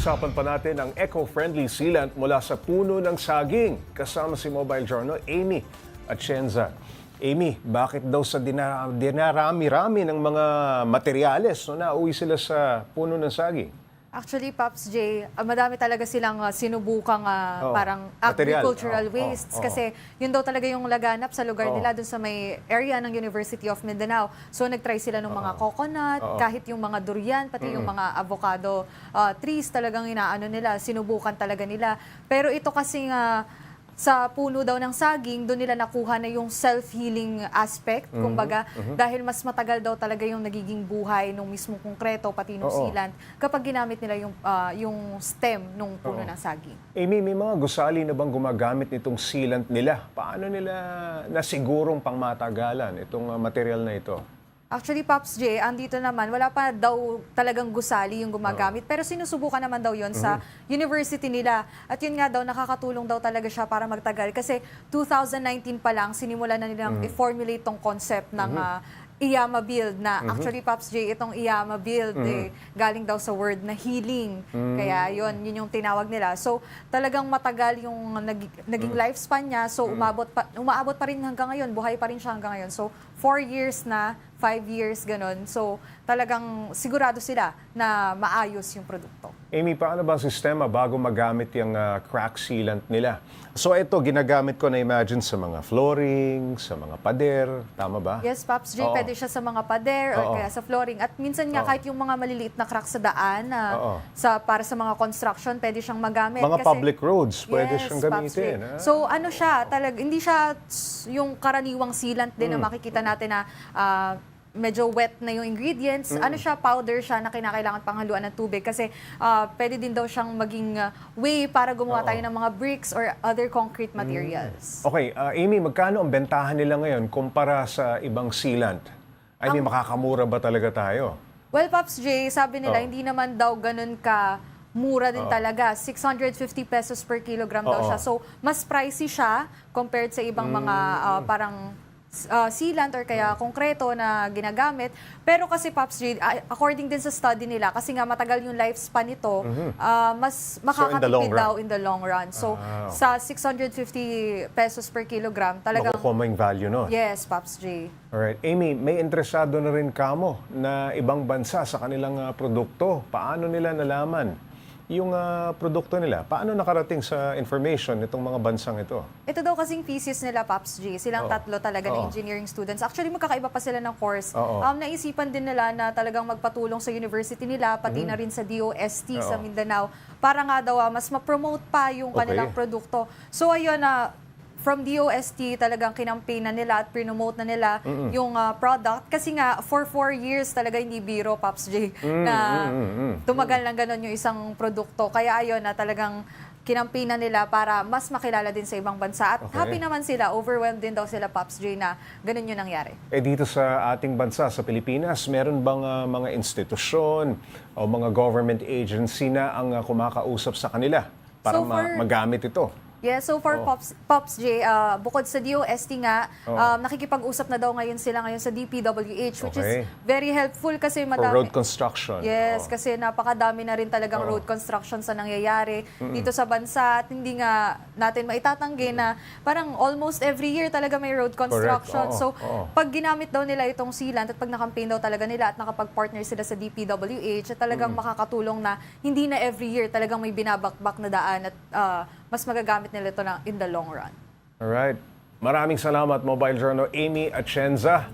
Pag-uusapan pa natin ang eco-friendly sealant mula sa puno ng saging. Kasama si Mobile Journal, Amy Atienza. Amy, bakit daw sa dinarami-rami ng mga materyales nauwi sila sa puno ng saging? Actually, Pops J, madami talaga silang sinubukang parang Material. agricultural wastes Oo. kasi yun daw talaga yung laganap sa lugar nila dun sa may area ng University of Mindanao. So nagtry sila ng mga coconut, kahit yung mga durian, pati yung mga avocado trees talagang inaano nila, sinubukan talaga nila. Pero ito kasi sa puno daw ng saging, doon nila nakuha na yung self-healing aspect, kumbaga, dahil mas matagal daw talaga yung nagiging buhay nung mismong konkreto, pati nung sealant, kapag ginamit nila yung stem nung puno ng saging. Amy, may mga gusali na bang gumagamit nitong sealant nila? Paano nila nasigurong pangmatagalan itong material na ito? Actually, Pops J, andito naman, wala pa daw talagang gusali yung gumagamit. Pero sinusubukan naman daw yon sa university nila. At yun nga daw, nakakatulong daw talaga siya para magtagal. Kasi 2019 pa lang, sinimulan na nilang i-formulate tong concept ng IAMA build na actually Pops J, itong IAMA build galing daw sa word na healing. Kaya yun yung tinawag nila. So talagang matagal yung naging lifespan niya. So umaabot pa rin hanggang ngayon, buhay pa rin siya hanggang ngayon. So 4 years na, 5 years, ganun. So talagang sigurado sila na maayos yung produkto. Amy, paano ba ang sistema bago magamit yung crack sealant nila? So ito, ginagamit ko na imagine sa mga flooring, sa mga pader, tama ba? Yes, Pops J, pwede siya sa mga pader or kaya sa flooring. At minsan nga kahit yung mga maliliit na crack sa daan para sa mga construction, pwede siyang magamit. Mga public roads, pwede Yes, siyang Pops J. gamitin. So ano siya, hindi siya yung karaniwang sealant din na makikita natin na medyo wet na yung ingredients. Ano siya, powder siya na kinakailangan panghaluan ng tubig kasi pwede din daw siyang maging way para gumawa tayo ng mga bricks or other concrete materials. Okay, Amy, magkano ang bentahan nila ngayon kumpara sa ibang sealant? I mean, makakamura ba talaga tayo? Well, Pops J, sabi nila hindi naman daw ganun ka mura din talaga. 650 pesos per kilogram daw siya. So, mas pricey siya compared sa ibang mga parang sealant or kaya konkreto na ginagamit. Pero kasi Pops J, according din sa study nila, kasi nga matagal yung lifespan nito, mas makakatipid daw in the long run. So sa 650 pesos per kilogram, talagang Makukuha mo yung value, no? yes, Pops J. Alright. Amy, may interesado na rin kamo na ibang bansa sa kanilang produkto. Paano nila nalaman yung produkto nila? Paano nakarating sa information itong mga bansang ito? Ito daw kasing thesis nila, Pops G. Silang tatlo talaga na engineering students. Actually, magkakaiba pa sila ng course. Naisipan din nila na talagang magpatulong sa university nila, pati na rin sa DOST sa Mindanao, para nga daw mas ma-promote pa yung kanilang produkto. So ayun from DOST talagang kinampaign na nila at promote na nila yung product. Kasi nga, for 4 years talaga hindi biro, Pops J, na tumagal ng ganon yung isang produkto. Kaya ayun na talagang kinampaign na nila para mas makilala din sa ibang bansa. At happy naman sila, overwhelmed din daw sila, Pops J, na ganun yung nangyari. Dito sa ating bansa, sa Pilipinas, meron bang mga institusyon o mga government agency na ang kumakausap sa kanila para So magamit ito? Yeah, so for Pops J, bukod sa DOST nga, nakikipag-usap na daw ngayon sila sa DPWH, which is very helpful kasi madami. For road construction. Yes, kasi napakadami na rin talagang road construction sa nangyayari dito sa bansa at hindi nga natin maitatanggi na parang almost every year talaga may road construction. So pag ginamit daw nila itong sealant at pag nakampaign daw talaga nila at nakapag-partner sila sa DPWH, at talagang makakatulong na hindi na every year talagang may binabakbak na daan at mas magagamit nila ito in the long run. Alright. Maraming salamat, Mobile Journal Amy Atienza.